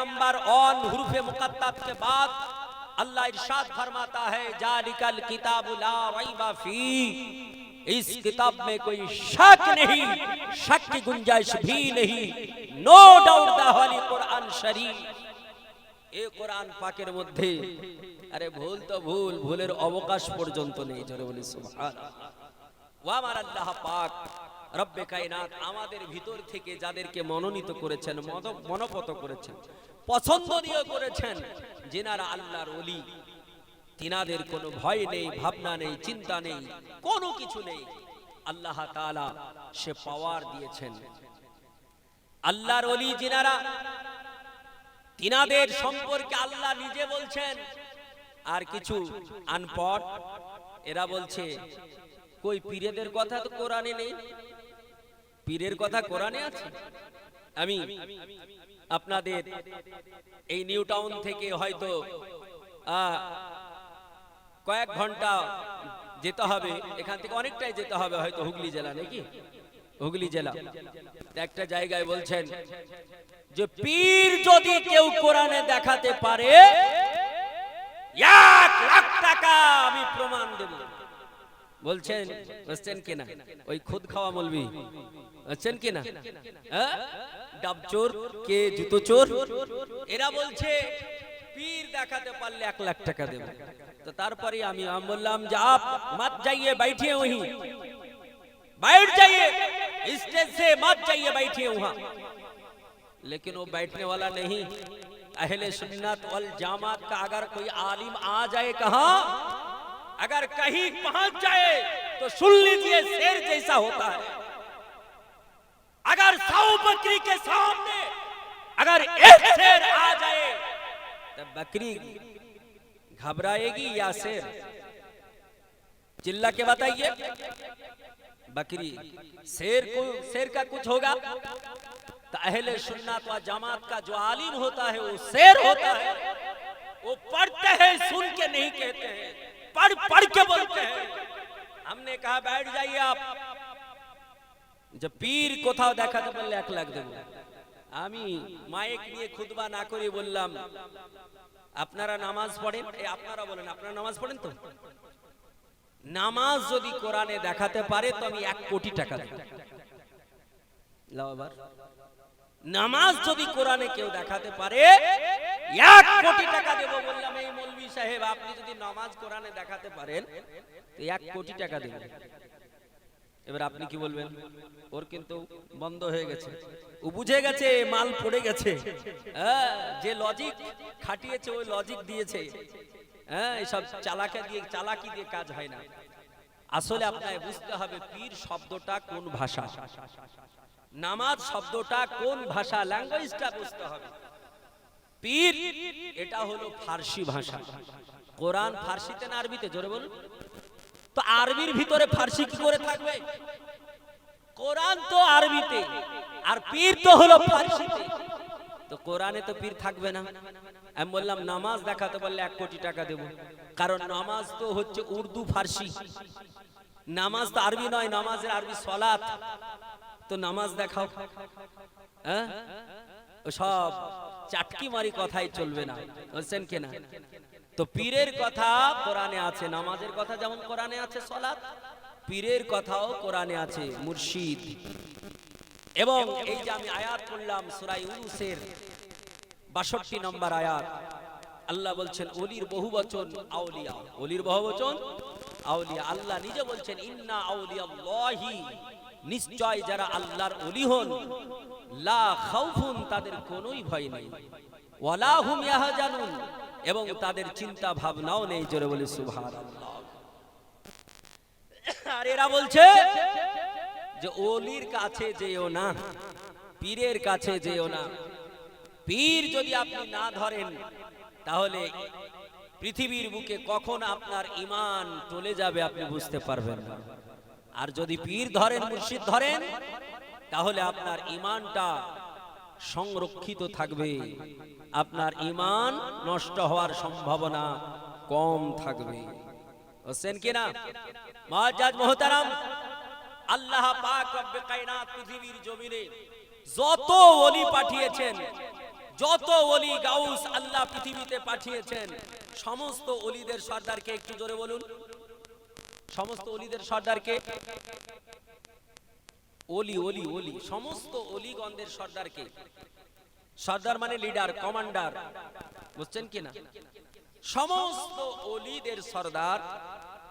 Number 1 हुरूफ मुक़त्तात के बाद अल्लाह इरशाद फरमाता है जालिकल किताबु ला रैबा फी, इस किताब में कोई शक नहीं, शक की गुंजाइश भी नहीं। No doubt the holy Quran Sharif, এই কোরআন পাকের মধ্যে আরে ভুল তো ভুল, ভুলের অবকাশ পর্যন্ত নেই। জোরে বলি সুবহানাল্লাহ। ওয়া আমার আল্লাহ পাক রব্বে কায়নাত আমাদের ভিতর থেকে যাদেরকে মনোনীত করেছেন, মনোপত করেছেন, পছন্দনীয় করেছেন, যিনারা আল্লাহর ওলি, তিনাদের কোনো ভয় নেই, ভাবনা নেই, চিন্তা নেই, কোনো কিছু নেই। আল্লাহ তাআলা সে পাওয়ার দিয়েছেন। আল্লাহর ওলি যিনারা, তিনাদের সম্পর্কে আল্লাহ নিজে বলছেন। আর কিছু আনপড় এরা বলছে কই পীরেদের কথা তো কোরআনে নেই, পীরের কথা কোরআনে আছে। আমি আপনাদের এই নিউ টাউন থেকে হয়তো কয়েক ঘন্টা যেতে হবে, এখান থেকে অনেকটাই যেতে হবে হয়তো হুগলি জেলা, নাকি হুগলি জেলা। একটা জায়গায় বলছেন যে পীর যদি কেউ কোরআনে দেখাতে পারে 1 লাখ টাকা আমি প্রমাণ দেব। বলছেন বুঝছেন কিনা? ওই খুদ খাওয়া মৌলবি বুঝছেন কিনা? ডাব চোর কে জুতো চোর, এরা বলছে পীর দেখাতে পারলে 1 লাখ টাকা দেব। তো তারপরে আমি বললাম যে আপ मत जाइए, बैठिए वहीं, बैठ जाइए, स्टेज से मत जाइए, बैठिए वहां। लेकिन वो बैठने वाला नहीं। अहले सुन्नत वल जमात का अगर कोई आलिम आ जाए कहां, अगर कहीं पहुंच जाए तो सुन लीजिए शेर जैसा होता है। अगर 100 बकरी के सामने अगर एक शेर आ जाए तो बकरी घबराएगी या शेर? चिल्ला के बताइए। बकरी, शेर का कुछ होगा? तो अहले सुन्नत व जमात का जो आलिम होता है वो शेर होता है। वो पढ़ते हैं, सुन के नहीं कहते हैं, पढ़ के बोलते हैं। हमने कहा बैठ जाइए आप। जब पीर কোথাও দেখাতে বললে 1 লাখ দেব। আমি মাইক নিয়ে খুতবা না করে বললাম আপনারা নামাজ পড়েন, আপনারা বলেন আপনারা নামাজ পড়েন তো? নামাজ যদি কোরআনে দেখাতে পারে তো আমি 1 কোটি টাকা দেব। লাও আবার নামাজ যদি কোরআনে কেউ দেখাতে পারে 1 কোটি টাকা দেব। বললাম এই মৌলভী সাহেব আপনি যদি নামাজ কোরআনে দেখাতে পারেন তো 1 কোটি টাকা দেব। এবার আপনি কি বলবেন? ওর কিন্তু বন্ধ হয়ে গেছে, ও বুঝে গেছে মাল পড়ে গেছে। যে লজিক খাটিয়েছে ওই লজিক দিয়েছে। এসব চালাকি দিয়ে কাজ হয় না। আসলে আপনাকে বুঝতে হবে পীর শব্দটা কোন ভাষা, নামাজ শব্দটা কোন ভাষা, ল্যাঙ্গুয়েজটা বুঝতে হবে। পীর এটা হলো ফার্সি ভাষা। কোরআন ফার্সিতে না আরবিতে? জোরে বলুন তো। আরবির ভিতরে ফার্সি কি করে থাকবে? কোরআন তো আরবিতে আর পীর তো হলো ফার্সিতে, তো কোরআনে তো পীর থাকবে না। আমি বললাম নামাজ দেখাতে বললে 1 কোটি টাকা দেব, কারণ নামাজ তো হচ্ছে উর্দু ফার্সি, নামাজ তো আরবি নয়, নামাজের আরবি সালাত। তো নামাজ দেখাও। সব চাটকি মারি কথাই চলবে না, বুঝছেন কিনা? তো পীরের কথা কোরআনে আছে, নামাজের কথা যেমন কোরআনে আছে সালাত, পীরের কথাও কোরআনে আছে মুর্শিদ। এবং এই যে আমি আয়াত পড়লাম সূরা ইউনূসের ৬২ নম্বর আয়াত, আল্লাহ বলছেন ওলির বহুবচন আউলিয়া, ওলির বহুবচন আউলিয়া। আল্লাহ নিজে বলছেন ইন্না আউলিয়াল্লাহি, নিশ্চয় যারা আল্লাহর ওলি হন, লা খাউফুন, তাদের কোনোই ভয় নেই, ওয়ালা হুম ইয়াহজানুন, এবং তাদের চিন্তা ভাবনাও নেই। জোরে বলি সুবহানাল্লাহ। আর এরা বলছে যে ওলির কাছে যেও না, পীরের কাছে যেও না। পীর যদি আপনি না ধরেন তাহলে পৃথিবীর বুকে কখন আপনার ঈমান চলে যাবে আপনি বুঝতে পারবেন না। আর যদি পীর ধরেন, মুর্শিদ ধরেন, তাহলে আপনার ঈমানটা সংরক্ষিত থাকবে, আপনার ঈমান নষ্ট হওয়ার সম্ভাবনা কম থাকবে। বুঝছেন কিনা? মুআজ্জাজ মুহতারাম, আল্লাহ পাক রব্বে কায়নাত পৃথিবীর জমিনে যত ওলি পাঠিয়েছেন, যত ওলি গাউস আল্লাহ পৃথিবীতে পাঠিয়েছেন সমস্ত ওলিদের সর্দারকে একটু জোরে বলুন, সমস্ত ওলিদের সর্দারকে, ওলি ওলি ওলি সমস্ত ওলিগণদের সর্দারকে, সর্দার মানে লিডার, কমান্ডার, বুঝছেন কিনা? সমস্ত ওলিদের সর্দার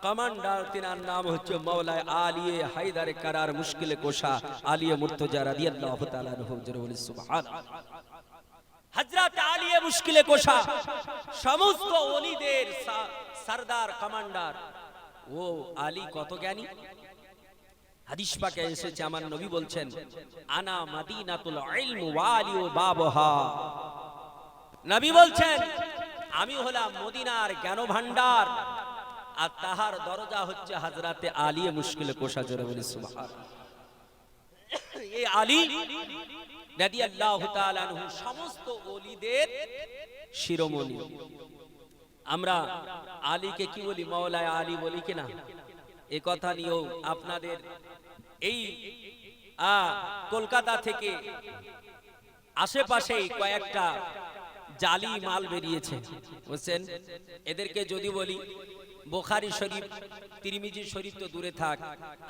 কমান্ডার, তিনার নাম হচ্ছে মাওলায় আলিয়ে হায়দার কারার মুশকিলে কোশা আলিয়ে মুর্তজা রাদিয়াল্লাহু তাআলা আনহু। জোরে বলি সুবহানাল্লাহ। হযরত আলিয়ে মুশকিলে কোশা সমস্ত ওলিদের সর্দার, কমান্ডার। ও আলী কত জ্ঞানী! হাদিস পাকে এসেছে, আমার নবী বলছেন, আনা মাদিনাতুল ইলম ওয়া আলী বাবহা। নবী বলছেন, আমি হলাম মদিনার জ্ঞান ভান্ডার, আর তাহার দরজা হচ্ছে হযরতে আলী মুশকিলে কোশা। জোরে বলি সুবহানাল্লাহ। এই আলী রাদিয়াল্লাহু তাআলা আনহু সমস্ত ওলিদের শিরোমণি। আমরা আলীকে কি বলি? মাওলায় আলী বলি কিনা? এ কথা নিয়েও আপনাদের এই কলকাতা থেকে আশেপাশেই কয়েকটা জালি মাল বেরিয়েছে, বুঝছেন? এদেরকে যদি বলি বুখারী শরীফ, তিরমিজি শরীফ তো দূরে থাক,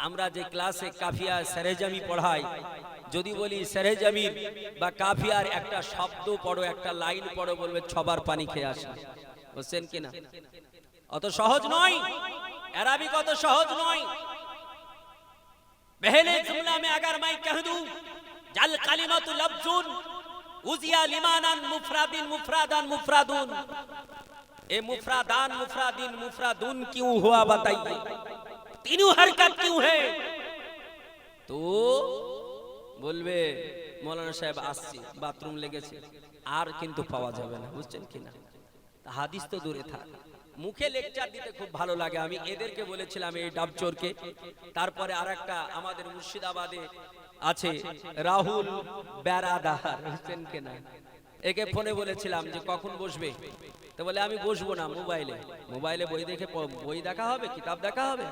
আমরা যে ক্লাসে কাফিয়া সেরেজামি পড়াই, যদি বলি সেরেজামির বা কাফিয়ার একটা শব্দ পড়ো, একটা লাইন পড়ো, বলবে ছবার পানি খেয়ে আসে, বুঝছেন কিনা? অত সহজ নয়, अरबी को तो सहज नहीं। पहले जुमला में अगर मैं कह दूं जल कलिमतु लफ्जुन उजिया लिमानन मुफरादिन मुफरादान मुफरादुन, ए मुफरादान मुफरादिन मुफरादुन क्यों हुआ बताइए, तीनों हरकत क्यों है? तो বলবে মৌলানা সাহেব আসছি, বাথরুম লেগেছে, আর কিন্তু পাওয়া যাবে না, বুঝছেন কিনা? হাদিস তো দূরে থাক, মুখে লেকচার দিতে খুব ভালো লাগে। আমি এদেরকে বলেছিলাম, এই ডাবচোরকে, তারপরে আরেকটা আমাদের মুর্শিদাবাদে আছে রাহুল বেরাদার, বুঝছেন কিনা? একে ফোনে বলেছিলাম যে কখন বসবে, তো বলে আমি বসবো না, মোবাইলে মোবাইলে বই দেখে, বই দেখা হবে, কিতাব দেখা হবে,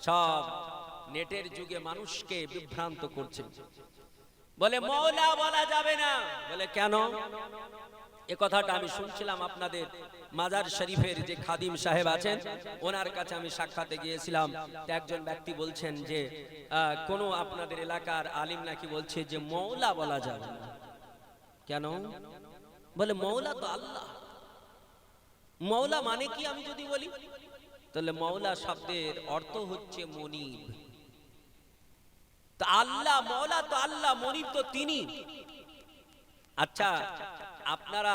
সব নেটের যুগে মানুষকে বিভ্রান্ত করছে। বলে মৌলা বলা যাবে না, বলে কেন? এ কথাটা আমি শুনছিলাম আপনাদের মাজার শরীফের যে খাদিম সাহেব আছেন, ওনার কাছে আমি সাক্ষাতে গিয়েছিলাম। একজন ব্যক্তি বলছেন যে কোন আপনাদের এলাকার আলিম নাকি বলছে যে মৌলা বলা যাবে না। কেন? বলে মৌলা তো আল্লাহ। মৌলা মানে কি আমি যদি বলি, তাহলে মৌলা শব্দের অর্থ হচ্ছে মনিব। তো আল্লাহ, মৌলা তো আল্লাহ, মনিব তো তিনি। আচ্ছা, আপনারা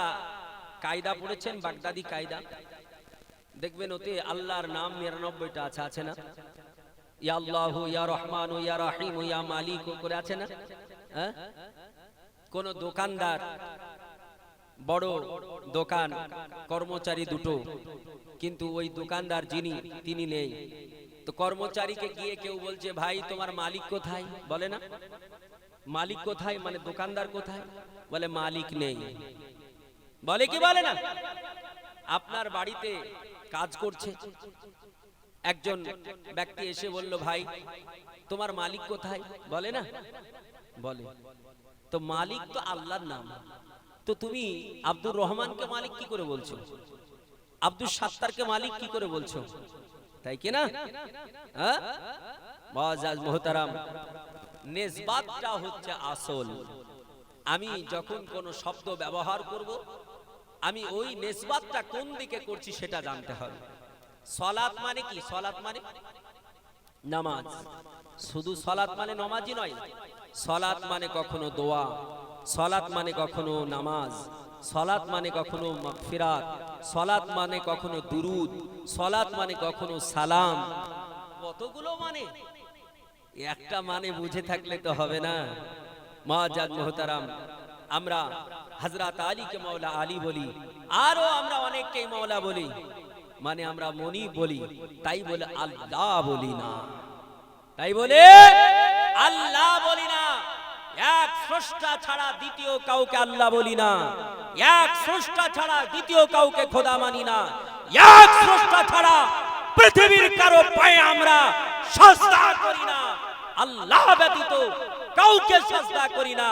কায়দা পড়েছেন, বাগদাদি কায়দা, দেখবেন ওতে আল্লাহর নাম ৯৯টা আছে, আছে না? ইয়া আল্লাহু ইয়া রহমান ইয়া রহিম ইয়া মালিক করে আছে না? হ্যাঁ, কোন দোকানদার, বড় দোকান, কর্মচারী দুটো, কিন্তু ওই দোকানদার যিনি, তিনি নেই। তো কর্মচারীকে গিয়ে কেউ বলছে ভাই তোমার মালিক কোথায়? বলে না মালিক কোথায়, মানে দোকানদার কোথায়? বলে মালিক নেই। বলে কি বলে না? আপনার বাড়িতে কাজ করছে একজন ব্যক্তি, এসে বলল ভাই তোমার মালিক কোথায়? বলে না? বলে। তো মালিক তো আল্লাহর নাম, তো তুমি আব্দুর রহমানকে মালিক কি করে বলছো? আব্দুল সাত্তারকে মালিক কি করে বলছো? তাই কি না? হ্যাঁ, মুআজ্জাজ মুহতারাম, নিসবাতটা হচ্ছে আসল। আমি যখন কোন শব্দ ব্যবহার করব, আমি ওই নিসবাতটা কোন দিকে করছি সেটা জানতে হবে। সালাত মানে কি? সালাত মানে নামাজ। শুধু সালাত মানে নামাজই নয়, সালাত মানে কখনো দোয়া, সালাত মানে কখনো নামাজ, সালাত মানে কখনো মাগফিরাত, সালাত মানে কখনো দুরুদ, সালাত মানে কখনো সালাম। কতগুলো মানে, একটা মানে বুঝে থাকলে তো হবে না। মুআজ্জাজ মুহতারাম, আমরা হযরত আলীকে মাওলা আলী বলি, আরো আমরা অনেককেই মাওলা বলি, মানে আমরা মনিব বলি, তাই বলে আল্লাহ বলি না, তাই বলে আল্লাহ বলি না। এক স্রষ্টা ছাড়া দ্বিতীয় কাউকে আল্লাহ বলি না, এক স্রষ্টা ছাড়া দ্বিতীয় কাউকে খোদা মানি না, এক স্রষ্টা ছাড়া পৃথিবীর কারো পায়ে আমরা সিজদা করি না, আল্লাহ ব্যতীত কাউকে সিজদা করি না।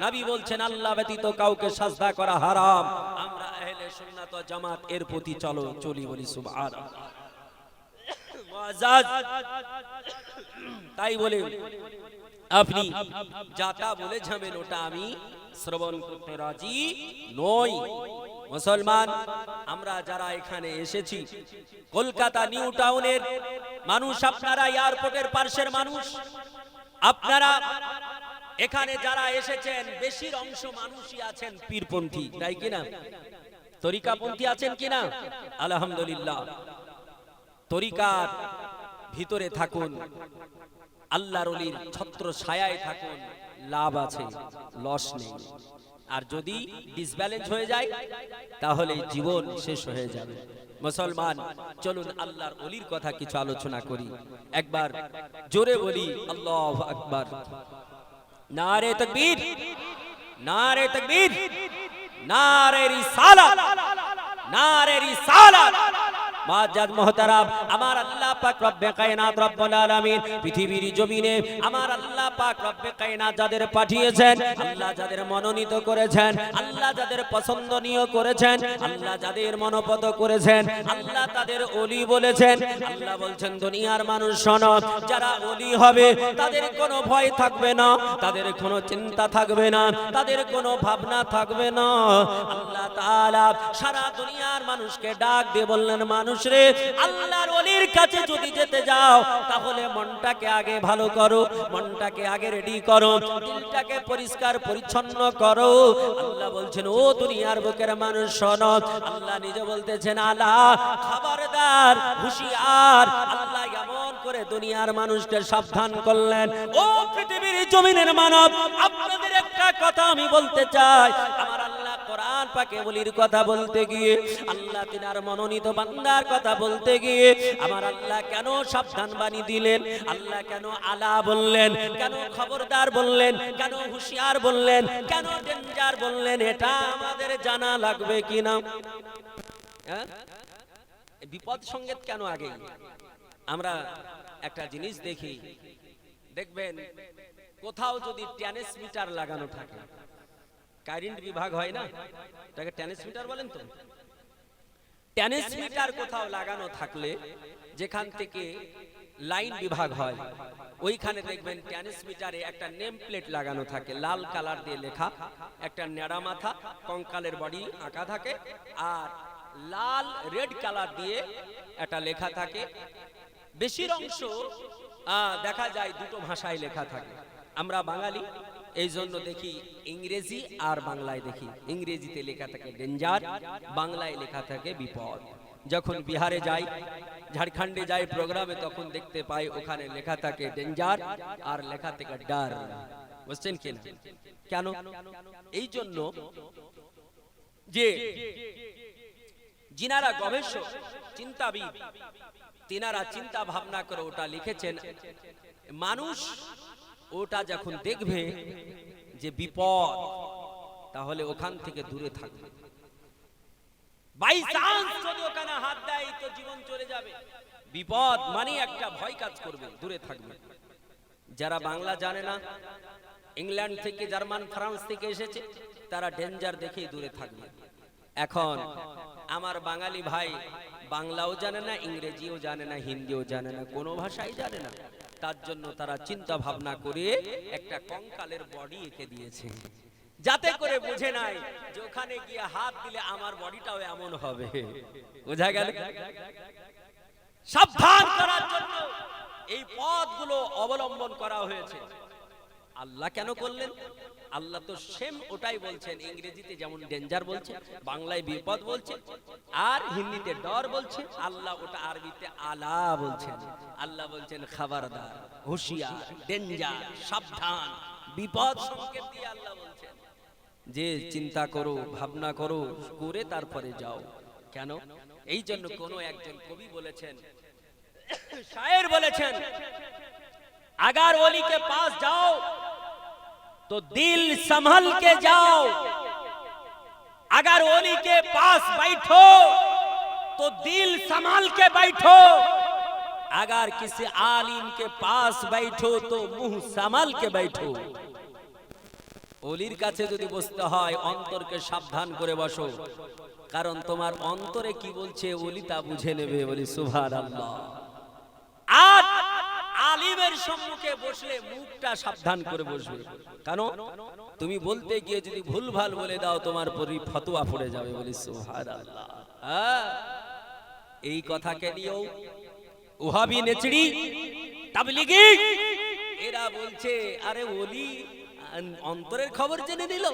নবী বলছেন আল্লাহ ব্যতীত কাউকে সাজদা করা হারাম। আমরা আহলে সুন্নাত ওয়াল জামাত এর প্রতি চলি বলি সুবহানাল্লাহ। মুআজ্জাজ, তাই বলে আপনি যাতা বলে যাবেন ওটা আমি শ্রবণ করতে রাজি নই। মুসলমান, আমরা যারা এখানে এসেছি, কলকাতা নিউ টাউনের মানুষ, আপনারা এয়ারপোর্টের পাশের মানুষ, আপনারা এখানে যারা এসেছেন বেশির অংশ মানুষই আছেন পীরপন্থী, তাই কিনা? তরিকাপন্থী আছেন কিনা? আলহামদুলিল্লাহ। তরিকার ভিতরে থাকুন, আল্লাহর ওলির ছত্র ছায়ায় থাকুন, লাভ আছে, লস নেই। আর যদি ডিসব্যালেন্স হয়ে যায় তাহলে জীবন শেষ হয়ে যাবে। মুসলমান, চলুন আল্লাহর ওলির কথা কিছু আলোচনা করি। একবার জোরে বলি আল্লাহু আকবার। নারে তাকবীর, নারে তাকবীর, নারে রিসালাত, নারে রিসালাত। মুআজ্জাজ মুহতারাম, আমার আল্লাহ পাক রব্বে কায়নাত রব্বুল আলামিন পৃথিবীর জমিনে আমার আল্লাহ পাক রব্বে কায়নাত যাদের পাঠিয়েছেন, আল্লাহ যাদের মনোনীত করেছেন, আল্লাহ যাদের পছন্দনীয় করেছেন, আল্লাহ যাদের মনোপত করেছেন, আল্লাহ তাদের ওলি বলেছেন। আল্লাহ বলছেন দুনিয়ার মানুষ শোনো, যারা ওলি হবে তাদের কোনো ভয় থাকবে না, তাদের কোনো চিন্তা থাকবে না, তাদের কোনো ভাবনা থাকবে না। আল্লাহ তাআলা সারা দুনিয়ার মানুষকে ডাক দিয়ে বললেন, মানুষ রে, আল্লাহর ওলির কাছে যদি যেতে যাও তাহলে মনটাকে আগে ভালো করো, মনটাকে আগে রেডি করো, দিলটাকে পরিষ্কার পরিচ্ছন্ন করো। আল্লাহ বলছেন ও দুনিয়ার বুকের মানুষ শোনো, আল্লাহ নিজে বলতেছেন আলা খবরদার, হুঁশিয়ার। আল্লাহ এমন করে দুনিয়ার মানুষকে সাবধান করলেন। ও পৃথিবীর জমিনের মানব, আপনাদের একটা কথা আমি বলতে চাই। আমার আল্লাহ কোরআন পাকে ওলির কথা বলতে গিয়ে, আল্লাহ তিনার মনোনীত বান্দার কথা বলতে গিয়ে আমার আল্লাহ কেন সাবধান বাণী দিলেন, আল্লাহ কেন আলা বললেন, কেন খবরদার বললেন, কেন হুঁশিয়ার বললেন, কেন ডেঞ্জার বললেন, এটা আমাদের জানা লাগবে কিনা? বিপদ সংকেত কেন আগে? আমরা একটা জিনিস দেখি, দেখবেন কোথাও যদি ট্রান্সমিটার লাগানো থাকে, কারেন্ট বিভাগ হয় না, এটাকে ট্রান্সমিটার বলেন তো। ট্রান্সমিটার কোথাও লাগানো থাকলে, যেখান থেকে লাইন বিভাগ হয়, ওইখানে দেখবেন ট্রান্সমিটারে একটা নেম প্লেট লাগানো থাকে, লাল কালার দিয়ে লেখা, একটা নেড়া মাথা, কঙ্কালের বডি আঁকা থাকে, আর লাল রেড কালার দিয়ে একটা লেখা থাকে। বেশির অংশ দেখা যায় দুটো ভাষায় লেখা থাকে। আমরা বাঙালি, এই জন্য দেখি ইংরেজি আর বাংলায় দেখি। ইংরেজিতে লেখা থাকে ডেঞ্জার, বাংলায় লেখা থাকে বিপদ। যখন বিহারে যাই, ঝাড়খণ্ডে যাই প্রোগ্রামে, তখন দেখতে পাই ওখানে লেখা থাকে ডেঞ্জার আর লেখা থাকে ডার। বুঝছেন কিনা? কেন? এই জন্য যে যিনারা গবেষক, চিন্তাবিদ, তিনারা চিন্তা ভাবনা করে ওটা লিখেছেন। মানুষ ওটা যখন দেখবে যে বিপদ, তাহলে ওখান থেকে দূরে থাকবে। বাই চান্স যদি ওখানে হাত দেয় তো জীবন চলে যাবে। বিপদ মানে একটা ভয় কাজ করবে, দূরে থাকবে। যারা বাংলা জানে না, ইংল্যান্ড থেকে, জার্মান, ফ্রান্স থেকে এসেছে, তারা ডেঞ্জার দেখেই দূরে থাকবে। এখন আমার বাঙালি ভাই বাংলাও জানে না, ইংরেজিও জানে না, হিন্দিও জানে না, কোনো ভাষাই জানে না। তার জন্য তারা চিন্তা ভাবনা করে একটা কঙ্কালের বডি এঁকে দিয়েছে, যাতে করে বুঝে নাই যে ওখানে গিয়ে হাত দিলে আমার বডিটাও এমন হবে। বোঝা গেল? সাবধান করার জন্য এই পথগুলো অবলম্বন করা হয়েছে। আল্লাহ কেন করলেন? আল্লাহ তো সেম ওটাই বলছেন। ইংরেজিতে যেমন ডেঞ্জার বলছে, বাংলায় বিপদ বলছে, আর হিন্দিতে ডর বলছে। আল্লাহ ওটা আরবিতে আলা বলছেন। আল্লাহ বলছেন খবরদার, হুঁশিয়ার, ডেঞ্জার, সাবধান, বিপদ সংকেত দিয়ে আল্লাহ বলছেন যে চিন্তা করো, ভাবনা করো, করে তারপরে যাও। কেন? এই জন্য কোন একজন কবি বলেছেন, শায়ের বলেছেন, अगर ओली के पास जाओ तो दिल संभल के जाओ, अगर ओली के पास बैठो तो दिल संभाल के बैठो, अगर किसी आलिम के पास बैठो तो मुंह संभाल के बैठो। ওলির কাছে যদি বসতে হয় অন্তরকে সাবধান করে বসো, কারণ তোমার অন্তরে কি বলছে ওলি তা বুঝে নেবে। বলি সুবহানাল্লাহ। আর আলিমের সম্মুখে বসলে মুখটা সাবধান করে বসবে, কেন তুমি বলতে গিয়ে যদি ভুলভাল বলে দাও তোমার পরি ফতোয়া পড়ে যাবে। বলি সুবহানাল্লাহ। এই কথাকে নিয়েও ওহাবি নেচড়ি তাবলিগি এরা বলছে আরে ওলি अंतरेर खबर जेने निल।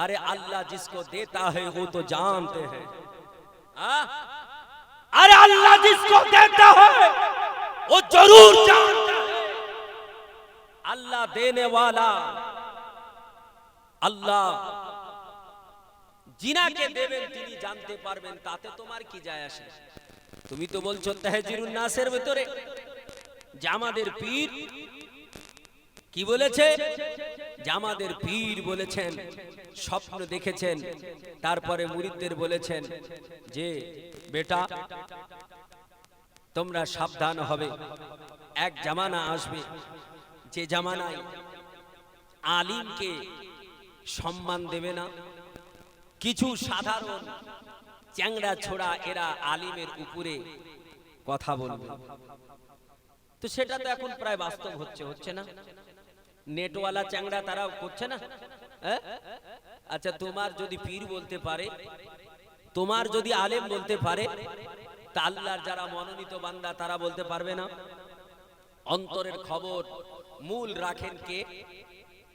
अरे अल्लाह जिसको देता है वो तो जानते हैं। अरे अल्लाह जिसको देता है वो जरूर जानता है। अल्लाह देने वाला, अल्लाह जिनाके देवेन तिनी जानते पारबेन, ताते तोमार की जाय आसे। तुमी तो बोलछो ताहजीरुन नासेर भितरे जे आमादेर पीर কি বলেছে, জামাদের পীর বলেছেন স্বপ্ন দেখেছেন, তারপরে মুরিদদের বলেছেন যে বেটা তোমরা সাবধান হবে, এক জামানা আসবে যে জামানায় আলিমকে সম্মান দেবে না, কিছু সাধারণ চ্যাংড়া ছোড়া এরা আলিমের উপরে কথা বলবে। তো সেটা তো এখন প্রায় বাস্তব হচ্ছে না? নেটওয়ালা চ্যাংড়া তারা করছে না? আচ্ছা তোমার যদি পীর বলতে পারে, তোমার যদি আলেম বলতে পারে, তা আল্লাহর যারা মনোনীত বান্দা তারা বলতে পারবে না? অন্তরের খবর মূল রাখেন কে?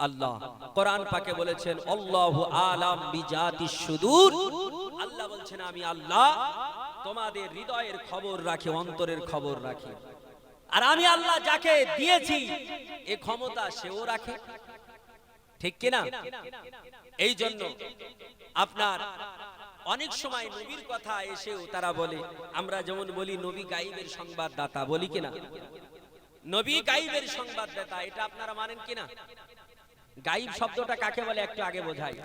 আল্লাহ। কোরআন পাকে বলেছেন আল্লাহু আলাম বিজাতিস সুদূর। আল্লাহ বলছেন আমি আল্লাহ তোমাদের হৃদয়ের খবর রাখি, অন্তরের খবর রাখি। আর আমি আল্লাহ যাকে দিয়েছি এই ক্ষমতা সেও রাখে, ঠিক কিনা? এই জন্য আপনার অনেক সময় নবীর কথা এসেও তারা বলে, আমরা যেমন বলি নবী গায়েবের সংবাদদাতা, বলি কিনা? নবী গায়েবের সংবাদদাতা, এটা আপনারা মানেন কিনা? গায়েব শব্দটা কাকে বলে একটু আগে বোঝাই।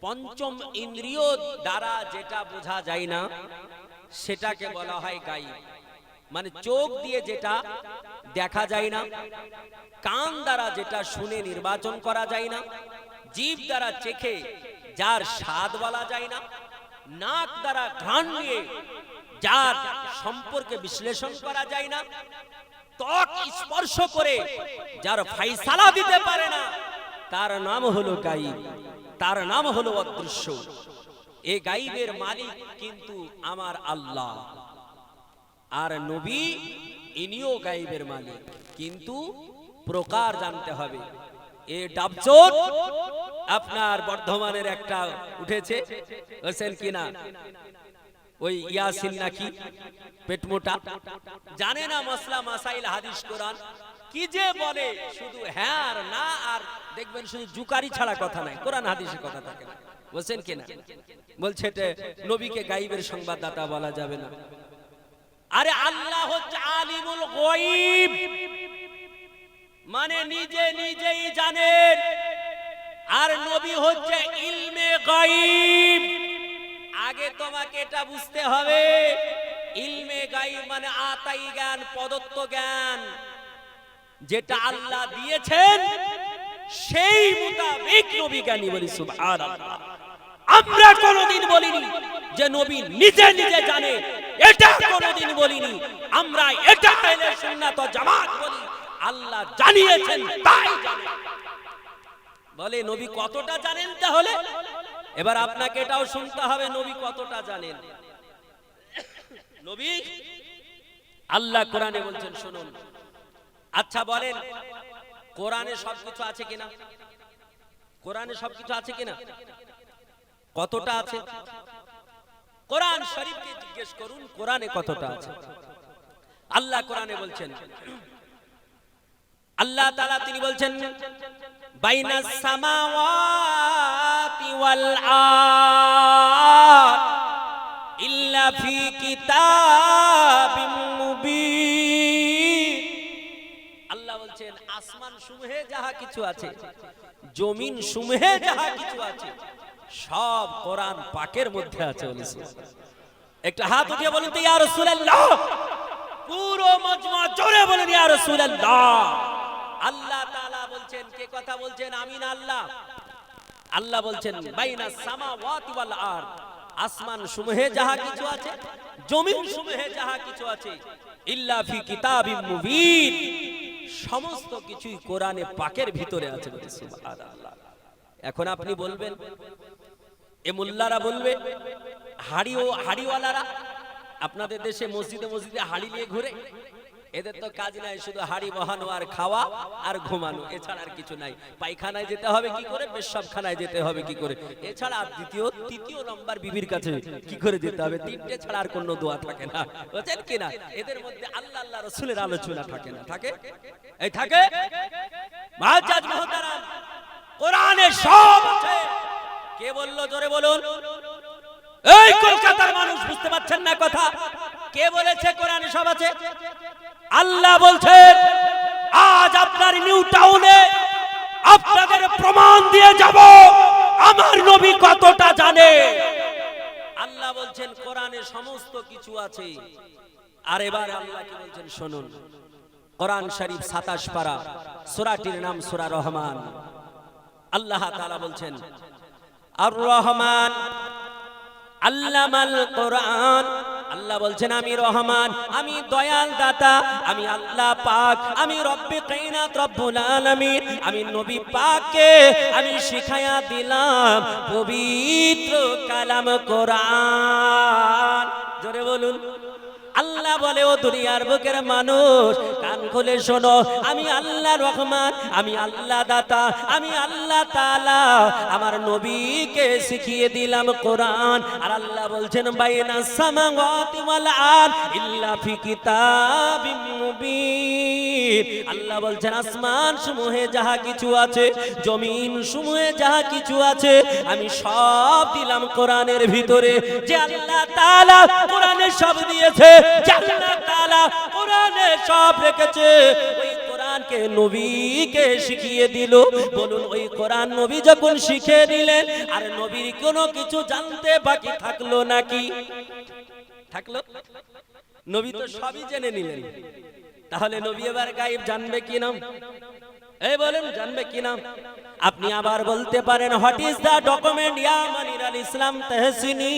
পঞ্চম ইন্দ্রিয় দ্বারা যেটা বোঝা যায় না সেটাকে বলা হয় গায়েব। মানে চোখ দিয়ে যেটা দেখা যায় না, কান দ্বারা যেটা শুনে নির্বাচন করা যায় না, জিভ দ্বারা চেখে যার স্বাদ বলা যায় না, নাক দ্বারা ঘ্রাণ নিয়ে যার সম্পর্কে বিশ্লেষণ করা যায় না, ত্বক স্পর্শ করে যার ফয়সালা দিতে পারে না, তার নাম হলো গায়েব, তার নাম হলো অদৃশ্য। এই গায়েবের মালিক কিন্তু আমার আল্লাহ। আর নবী ইনিও গায়েবের মালিক, কিন্তু প্রকার জানতে হবে। এ ডাবচোট আপনার বর্ধমানের একটা উঠেছে, হোসেন কিনা ওই ইয়াসিন নাকি পেট মোটা, জানে না মসলা মাসাইল হাদিস কোরআন কি যে বলে, শুধু হ্যাঁ আর না, আর দেখবেন শুধু জুকারি ছাড়া কথা নাই, কোরআন হাদিসের কথা থাকে না। হোসেন কিনা বলছে নবীকে গায়েবের সংবাদদাতা বলা যাবে না। আরে আল্লাহ হচ্ছে আলিমুল গায়ব, মানে নিজে নিজেই জানেন, আর নবী হচ্ছে ইলমে গায়ব। আগে তোমাকে এটা বুঝতে হবে, ইলমে গায়ব মানে আতাই জ্ঞান, প্রদত্ত জ্ঞান, যেটা আল্লাহ দিয়েছেন সেই মোতাবেক নবী জ্ঞানী। বলি সুবহানাল্লাহ। আমরা কোনদিন বলিনি যে নবী নিজে নিজে জানে, এটা কোনদিন বলিনি। আমরা এটা আহলে সুন্নাত ওয়াল জামাত বলি, আল্লাহ জানিয়েছেন তাই জানেন। বলে নবী কতটা জানেন? তাহলে এবার আপনাকে এটাও শুনতে হবে নবী কতটা জানেন। নবী আল্লাহ কোরআনে বলছেন শুনুন। আচ্ছা বলেন কোরআনে সবকিছু আছে কিনা? কোরআনে সবকিছু আছে কিনা? কতটা আছে? কোরআন শরীফকে জিজ্ঞেস করুন কোরআনে কতটা আছে। আল্লাহ কোরআনে বলছেন, আল্লাহ তাআলা তিনি বলছেন বাইনাস সামাওয়াতি ওয়াল আরদ ইল্লা ফি কিতাবিম মুবিন। আল্লাহ বলছেন আসমান সমূহে যাহা কিছু আছে, জমিন সমূহে যাহা কিছু আছে, সব কোরআন পাকের মধ্যে আছে। একটা হাত উঠিয়ে বলুন তো ইয়া রাসূলুল্লাহ। পুরো মজমা জোরে বলেন ইয়া রাসূলুল্লাহ। আল্লাহ তাআলা বলছেন কে কে কথা বলছেন? আমি না আল্লাহ। আল্লাহ বলছেন বাইনাস সামাওয়াতি ওয়াল আরদ, আসমান সমূহে যাহা কিছু আছে, জমিন সমূহে যাহা কিছু আছে, ইল্লা ফি কিতাবিম মুবিন, সমস্ত কিছুই কোরআনে পাকের ভিতরে আছে। সুবহানাল্লাহ। এখন আপনি বলবেন, এ মোল্লারা বলবে, হাড়িওয়ালারা আপনাদের দেশে মসজিদে মসজিদে হাড়ি নিয়ে ঘুরে, এদের তো কাজ নাই, শুধু হাড়ি বহানো আর খাওয়া আর ঘুমানো, এছাড়া আর কিছু নাই। পায়খানায় যেতে হবে কি করে, পেশাবখানায় যেতে হবে কি করে, এছাড়া তৃতীয় নম্বর বিবির কাছে কি করে যেতে হবে, তিনটে ছাড়া আর কোনো দোয়া থাকে না, বুঝছেন কিনা? এদের মধ্যে আল্লাহ আল্লাহ রাসূলের আলোচনা থাকে না? থাকে, এই থাকে। মুআজ্জাজ মুহতারাম, কোরআনে সব আছে। কে বলল? জোরে বলুন। এই কলকাতার মানুষ বুঝতে পারছেন না কথা? কে বলেছে কোরআনে সব আছে? আল্লাহ বলছেন, আজ আপনার নিউ টাউনে আপনাদের প্রমাণ দিয়ে যাব আমার নবী কতটা জানে। আল্লাহ বলছেন কোরআনে সমস্ত কিছু আছে। আর এবার আল্লাহ কি বলছেন শুনুন। কোরআন শরীফ 27 পারা, সূরাটির নাম সূরা রহমান। আল্লাহ তাআলা বলছেন আর রহমান আল্লামাল কোরআন। আল্লাহ বলছেন আমি রহমান, আমি দয়াল দাতা, আমি আল্লাহ পাক, আমি রব্বে কায়নাত রব্বুল আলামিন, আমি নবী পাককে আমি শিখায়া দিলাম পবিত্র কালাম কোরআন। জোরে বলুন। আল্লাহ বলে, ও দুনিয়ার বুকের মানুষ কান খুলে শোনো, আমি আল্লাহ রহমান, আমি আল্লাহ দাতা, আমি আল্লাহ তাআলা আমার নবীকে শিখিয়ে দিলাম কোরআন। আর আল্লাহ বলছেন বাইনাস সামাওয়াতি ওয়াল আরদ ইল্লা ফি কিতাবিম মুবিন। আল্লাহ বলছেন আসমান সমূহে যাহা কিছু আছে, জমিন সমূহে যাহা কিছু আছে, আমি সব দিলাম কোরআনের ভিতরে। যে আল্লাহ তাআলা কোরআনে সব দিয়েছে, আল্লাহ তাআলা কোরআনে সব রেখেছে, ওই কোরআনকে নবীকে শিখিয়ে দিল। বলুন, ওই কোরআন নবী যখন শিখে দিলেন, আর নবীর কোনো কিছু জানতে বাকি থাকলো নাকি? থাকলো? নবী তো সবই জেনে নিলেন। তাহলে নবী এবার গায়েব জানবে কি না? এই বলেন, জানবে কি না? আপনি আবার বলতে পারেন, হোয়াট ইজ দা ডকুমেন্ট ইয়া মনিরুল ইসলাম তাহসিনী?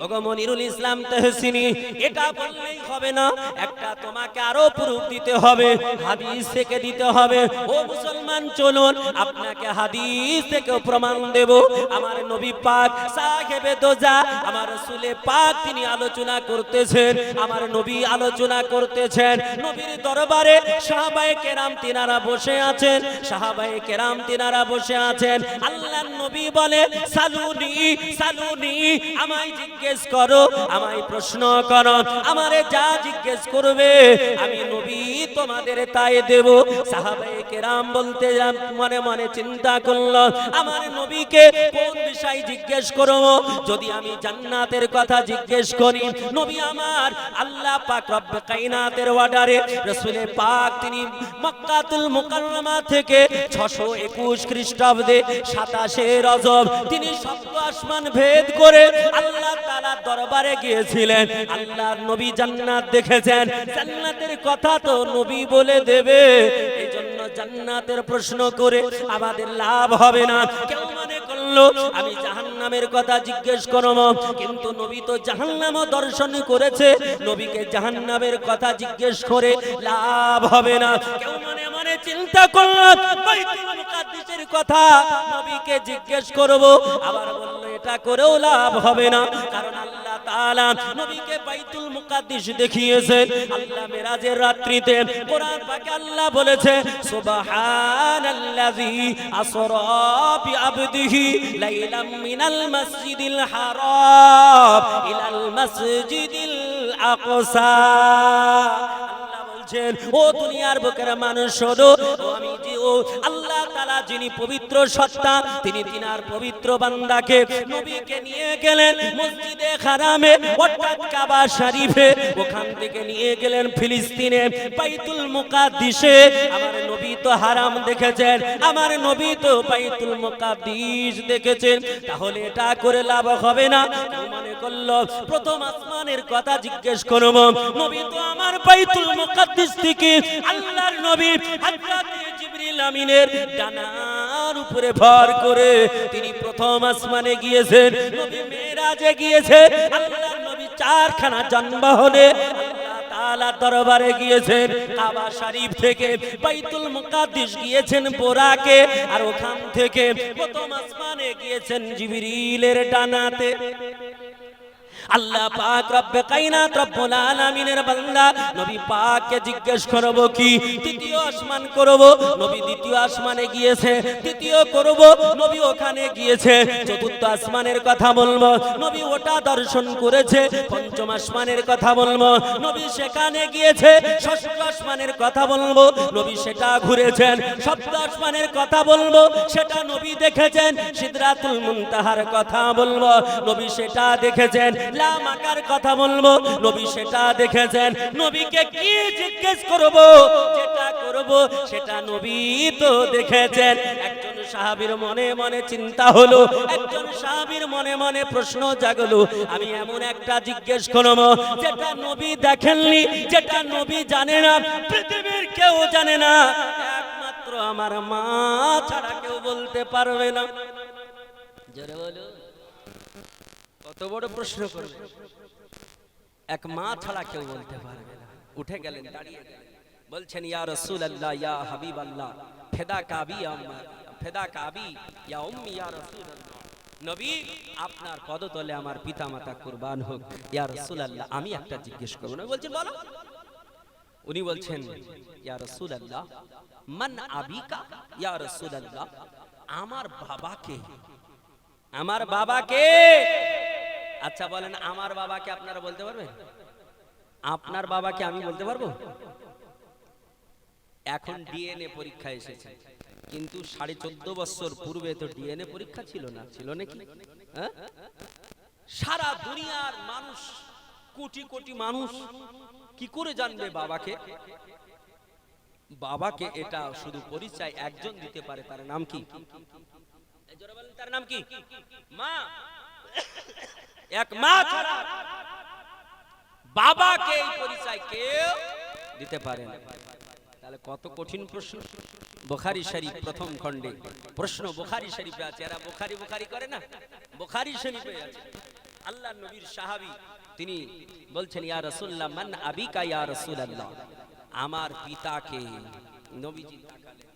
ওগো মনিরুল ইসলাম তাহসিনী, এটা বললেই হবে না, একটা তোমাকে আরো প্রুফ দিতে হবে, হাদিস থেকে দিতে হবে। ও মুসলমান চলুন, আপনাকে হাদিস থেকে প্রমাণ দেব। আমার নবী পাক সাহেবে দোজা, আমার রাসূলে পাক তিনি আলোচনা করতেছেন, আমার নবী আলোচনা করতেছেন। নবীর দরবারে সাহাবায়ে কেরাম তিনারা বসে আছেন, সাহাবায়ে কেরাম তিনারা বসে আছেন। আল্লাহর নবী বলে, সালুনি সালুনি, আমায় জিজ্ঞেস করো, আমায় প্রশ্ন করো, আমারে যা জিজ্ঞেস করবে আমি নবী তোমাদের তাই দেব। সাহাবায়ে কেরাম বলতে মনে মনে চিন্তা করল, আমার নবীকে কোন বিষয় জিজ্ঞেস করব? যদি আমি জান্নাতের কথা জিজ্ঞেস করি, নবী আমার আল্লাহ পাক রব্বে কায়নাতের অর্ডারে রাসূলে পাক তিনি মক্কাতুল মুকাররমা থেকে 621 খ্রিস্টাব্দে 27 রজব তিনি সপ্ত আসমান ভেদ করে আল্লাহ তাআলার দরবারে গিয়েছিলেন। আল্লাহর নবী জান্নাত দেখেছেন, জান্নাতের কথা তো নবী বলে দেবে, এইজন্য জান্নাতের প্রশ্ন করে আমাদের লাভ হবে না। কেউ মনে করলো আমি জাহান্নামের কথা জিজ্ঞেস করব, কিন্তু নবী তো জাহান্নামও দর্শন করেছে, নবীকে জাহান্নামের কথা জিজ্ঞেস করে লাভ হবে না। কেউ মনে মনে চিন্তা করলো বাইতুল মুকাদ্দাসের কথা নবীকে জিজ্ঞেস করব, আবার বলল এটা করেও লাভ হবে না, কারণ আল্লাহ তাআলা নবীকে বাইতুল মুকাদ্দাস দেখিয়েছেন। আল্লাহ মেরাজের রাত্রিতে কোরআন পাকে আল্লাহ বলেছে, সুবহানাল্লাযী আসরা বিআবদিহি লাইলাম মিনাল মাসজিদিল হারাম ইলাল মাসজিদিল আকসা। ও দুনিয়ার বুকের মানুষ শোনো, আমি যে ও আল্লাহ তাআলা যিনি পবিত্র সত্তা, তিনি তিনার পবিত্র বান্দাকে নবীকে নিয়ে গেলেন মসজিদে হারামে অর্থাৎ কাবা শরীফে, ওখান থেকে নিয়ে গেলেন ফিলিস্তিনে বাইতুল মুকাদ্দিসে। আমার নবী তো হারাম দেখেছেন, আমার নবী তো বাইতুল মুকাদ্দিস দেখেছেন, তাহলে এটা করে লাভ হবে না। কেউ মনে করলো প্রথম আসমানের কথা জিজ্ঞেস করব, নবী তো আমার বাইতুল মুকাদ্দিস থেকে আল্লাহর নবী হযরত জিবরিল জিবরিল আমিনের ডানার উপরে ভর করে তিনি প্রথম আসমানে গিয়েছেন, নবী মেরাজে গিয়েছেন, আল্লাহর নবী চারখানা যানবাহনে আল্লাহ তাআলার দরবারে গিয়েছেন, কাবা শরীফ থেকে বাইতুল মুকাদ্দিস গিয়েছেন বোরাকে, আর ওখান থেকে প্রথম আসমানে গিয়েছেন জিবরিলের ডানাতে। আল্লাহ পাক রব্বে কায়নাত রব্বুল আলামিনের বান্দা নবী পাককে জিজ্ঞেস করব কি তৃতীয় আসমান করব, নবী দ্বিতীয় আসমানে গিয়েছে, তৃতীয় করব, নবী ওখানে গিয়েছে, চতুর্থ আসমানের কথা বলবো, নবী ওটা দর্শন করেছে, পঞ্চম আসমানের কথা বলবো, নবী সেখানে গিয়েছে, ষষ্ঠ আসমানের কথা বলবো, নবী সেটা ঘুরেছেন, সপ্তম আসমানের কথা বলবো, সেটা নবী দেখেছেন, সিদরাতুল মুনতাহার কথা বলবো, নবী সেটা দেখেছেন, লামাকার কথা বলবো, নবী সেটা দেখেছেন। নবীকে কি জিজ্ঞেস করব, যেটা করব সেটা নবী তো দেখেছেন। একজন সাহাবীর মনে মনে চিন্তা হলো, একজন সাহাবীর মনে মনে প্রশ্ন জাগলো, আমি এমন একটা জিজ্ঞেস করব যেটা নবী দেখেননি, যেটা নবী জানে না, পৃথিবীর কেউ জানে না, একমাত্র আমার মা ছাড়া কেউ বলতে পারবে না। জোরে বলো, কত বড় প্রশ্ন করবে, এক মা ছাড়া কেউ বলতে পারবে না। উঠে গেলেন, দাঁড়িয়ে গেলেন, বলছেন ইয়া রাসূলুল্লাহ, ইয়া হাবিবাল্লাহ, ফিদা কাবি আম্মা, ফিদা কাবি ইয়া উম্মি, ইয়া রাসূলুল্লাহ, নবী আপনার পদতলে আমার পিতামাতা কুরবান হোক, ইয়া রাসূলুল্লাহ আমি একটা জিজ্ঞেস করব। নবী বলছেন বলো। উনি বলছেন ইয়া রাসূলুল্লাহ মান আবিকা, ইয়া রাসূলুল্লাহ আমার বাবাকে, আমার বাবাকে। আচ্ছা বলেন, আমার বাবাকে আপনারা বলতে পারবেন? আপনার বাবাকে আমি বলতে পারবো? এখন ডিএনএ পরীক্ষা এসেছে, কিন্তু 14.5 বছর পূর্বে তো ডিএনএ পরীক্ষা ছিল না, ছিল নাকি? হ্যাঁ, সারা দুনিয়ার মানুষ, কোটি কোটি মানুষ কি করে জানবে বাবাকে? বাবাকে এটা শুধু পরিচয় একজন দিতে পারে, তার নাম কি? তার নাম কি? মা। এক মা ছাড়া বাবাকে এই পরিচয় কেউ দিতে পারে না। তাহলে কত কঠিন প্রশ্ন। বুখারী শরীফ প্রথম খণ্ডে প্রশ্ন, বুখারী শরীফে আছে, এরা বুখারী বুখারী করে না, বুখারী শরীফে আছে। আল্লাহর নবীর সাহাবী তিনি বলছেন ইয়া রাসূলুল্লাহ মান আবিকা, ইয়া রাসূলুল্লাহ আমার পিতাকে। নবীজি তাকালেন,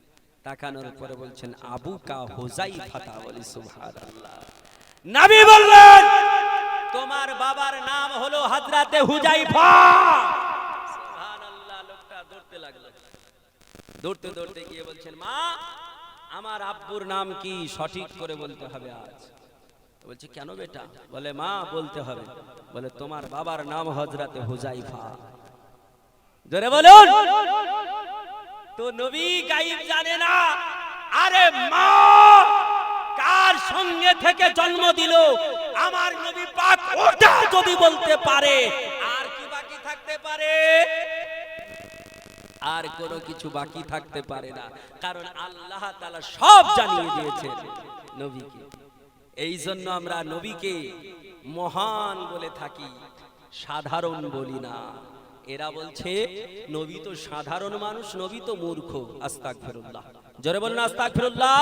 তাকানোর পরে বলছেন আবুকা হুযাইফা। বলি সুবহানাল্লাহ। নবী বললেন তোমার বাবার নাম হলো হযরতে হুযাইফা। সুবহানাল্লাহ। লোকটা দৌড়তে লাগলো, দৌড়তে দৌড়তে গিয়ে বলছেন মা আমার আব্বুর নাম কি, সঠিক করে বলতে হবে আজ। বলছে কেন বেটা? বলে মা বলতে হবে। বলে তোমার বাবার নাম হযরতে হুযাইফা। জোরে বলুন। তো নবী গায়েব জানে না, আরে মা কার সঙ্গে থেকে জন্ম দিল আমার নবী পাক ওটা যদি বলতে পারে, আর কি বাকি থাকতে পারে? আর কোনো কিছু বাকি থাকতে পারে না, কারণ আল্লাহ তাআলা সব জানিয়ে দিয়েছেন নবীকে। এই জন্য আমরা নবীকে মহান বলে থাকি, সাধারণ বলি না। এরা বলছে নবী তো সাধারণ মানুষ, নবী তো মূর্খ। আস্তাগফিরুল্লাহ। জোরে বলুন আস্তাগফিরুল্লাহ।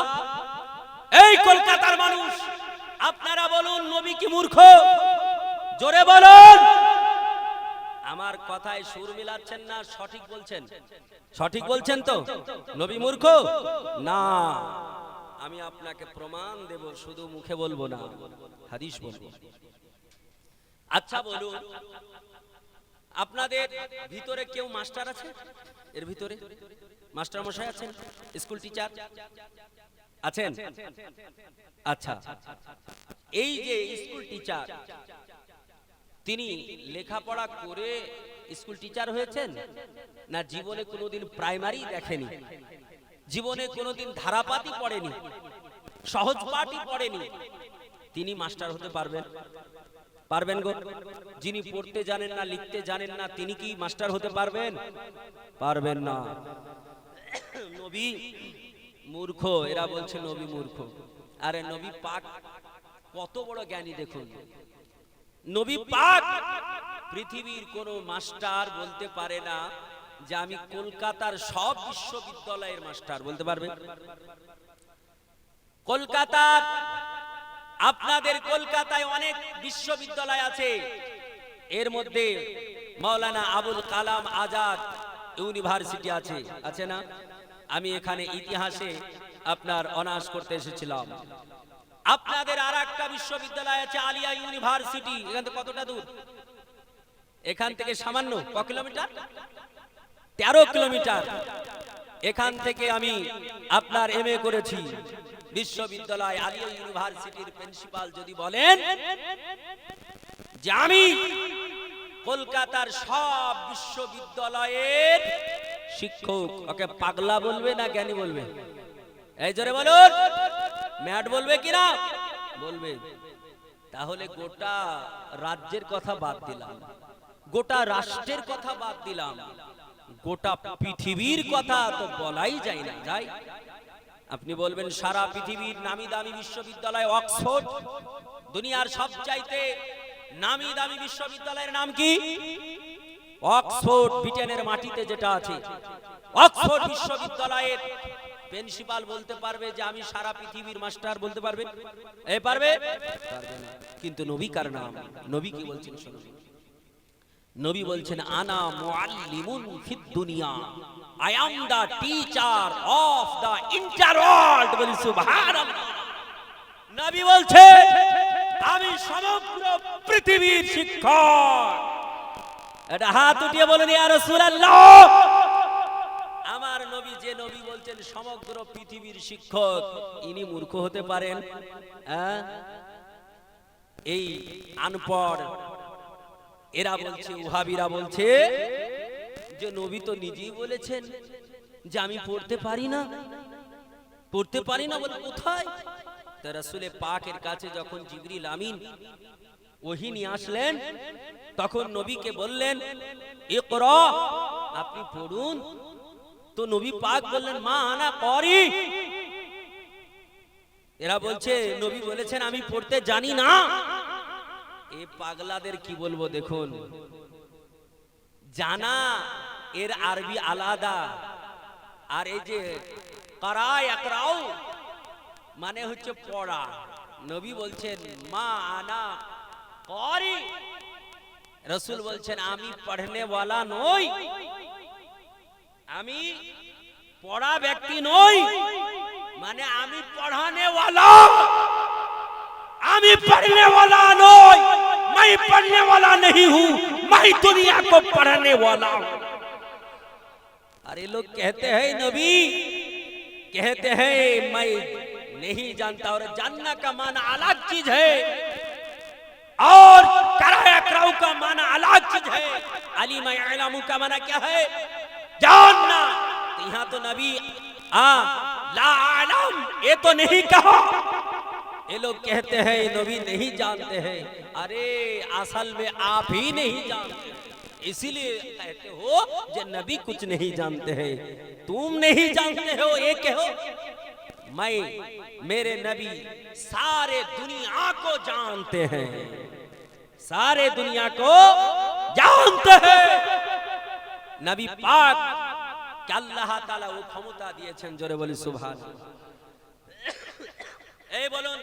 এই কলকাতার মানুষ আপনারা বলুন নবী কি মূর্খ? জোরে বলুন। আমার কথায় সুর মিলাচ্ছেন না, সঠিক বলছেন? সঠিক বলছেন তো? নবী মূর্খ না। আমি আপনাকে প্রমাণ দেব, শুধু মুখে বলবো না, হাদিস বলবো। আচ্ছা বলুন, আপনাদের ভিতরে কেউ মাস্টার আছে? এর ভিতরে মাস্টার মশাই আছেন? স্কুল টিচার আছেন? আচ্ছা, এই যে স্কুল টিচার, তিনি লেখাপড়া করে স্কুল টিচার হয়েছেন না জীবনে কোনোদিন প্রাইমারি দেখেনি, জীবনে কোনোদিন ধারাপাতি পড়েনি, সহজ পাঠই পড়েনি, তিনি মাস্টার হতে পারবেন? পারবেন গো? যিনি পড়তে জানেন না, লিখতে জানেন না, তিনি কি মাস্টার হতে পারবেন? পারবেন না। নবী মূর্খ, এরা বলছে নবী মূর্খ। আরে নবী পাক কত বড় জ্ঞানী দেখুন। নবী পাক পৃথিবীর কোন মাস্টার বলতে পারে না যে আমি কলকাতার সব বিশ্ববিদ্যালয়ের মাস্টার, বলতে পারবেন? কলকাতার, আপনাদের কলকাতায় অনেক বিশ্ববিদ্যালয় আছে, এর মধ্যে মাওলানা আবুল কালাম আজাদ ইউনিভার্সিটি আছে, আছে না? আমি এখানে ইতিহাসে আপনার অনার্স করতে এসেছিলাম। আপনাদের আর একটা বিশ্ববিদ্যালয় আছে আলিয়া ইউনিভার্সিটি, এখান থেকে কতটা দূর? এখান থেকে সামান্য ক কিলোমিটার? 13 কিলোমিটার। এখান থেকে আমি আপনার এমএ করেছি। বিশ্ববিদ্যালয় আলিয়া ইউনিভার্সিটির প্রিন্সিপাল যদি বলেন যে আমি কলকাতার সব বিশ্ববিদ্যালয়ের শিক্ষক, ওকে পাগলা বলবে না জ্ঞানী বলবে? এই জোরে বলুন, ম্যাড বলবে কিনা? বলবে। তাহলে গোটা রাজ্যের কথা বাদ দিলাম, গোটা রাষ্ট্রের কথা বাদ দিলাম, গোটা পৃথিবীর কথা তো বলাই যায় না, যাই? আপনি বলবেন সারা পৃথিবীর নামি দামি বিশ্ববিদ্যালয় অক্সফোর্ড, দুনিয়ার সবচাইতে নামি দামি বিশ্ববিদ্যালয়ের নাম কি? অক্সফোর্ড, ব্রিটেনের মাটিতে যেটা আছে। অক্সফোর্ড বিশ্ববিদ্যালয়ের প্রিন্সিপাল বলতে পারবে যে আমি সারা পৃথিবীর মাস্টার, বলতে পারবে? এই পারবে? পারবে না। কিন্তু নবী কার নাম? নবী কি বলছেন শুনুন। নবী বলছেন আনা মুআল্লিমুন ফিদ দুনিয়া, I am the teacher of the entire world. বলি সুবহানাল্লাহ। নবী বলছেন আমি সমগ্র পৃথিবীর শিক্ষক। এটা হাত উঠিয়ে বলেন ইয়া রাসূলুল্লাহ। আমার নবী যে নবী বলছেন সমগ্র পৃথিবীর শিক্ষক, ইনি মূর্খ হতে পারেন? এই আনপড় এরা বলছে, ওহাবিরা বলছে যে নবী তো নিজেই বলেছেন যে আমি পড়তে পারি না, পড়তে পারি না। বলে কোথায়? তো রাসূলে পাকের কাছে যখন জিবরিল আমিন ওহী নিয়ে আসলেন, তখন নবীকে বললেন ইকরা, আপনি পড়ুন। তো নবী পাক বললেন মা আনা করি। এরা বলছে নবী বলেছেন আমি পড়তে জানি না। এই পাগলাদের কি বলবো দেখুন, জানা এর আরবি আলাদা, আর এই যে করা ইয়াকরাউ মানে হচ্ছে পড়া। নবী বলছেন মা আনা করি, রাসূল বলছেন আমি পড়নে ওয়ালা নই, আমি পড়া ব্যক্তি নই, মানে আমি পড়ানে ওয়ালা, আমি पढ़ने वाला नोई, मैं पढ़ने वाला नहीं हूँ, मैं दुनिया को पढ़ने वाला हूँ। अरे लोग कहते हैं नबी, कहते हैं मैं नहीं जानता, और जानना का माना अलग चीज है और कराया कराऊ का माना अलग चीज है। अली मैं इल्मु का माना क्या है? जानना। तो यहाँ तो नबी ला आलम ये तो नहीं कहा, ये लोग कहते हैं नबी नहीं जानते हैं। अरे असल में आप ही नहीं जानते, इसीलिए कहते हो जे नबी कुछ नहीं जानते हैं। तुम नहीं जानते हो ये कहो, मैं मेरे नबी सारे दुनिया को जानते हैं, सारे दुनिया को जानते हैं। नबी पाक के अल्लाह ताला वो क्षमता दिएছেন, জোরে বলি সুবহানাল্লাহ। এই বলুন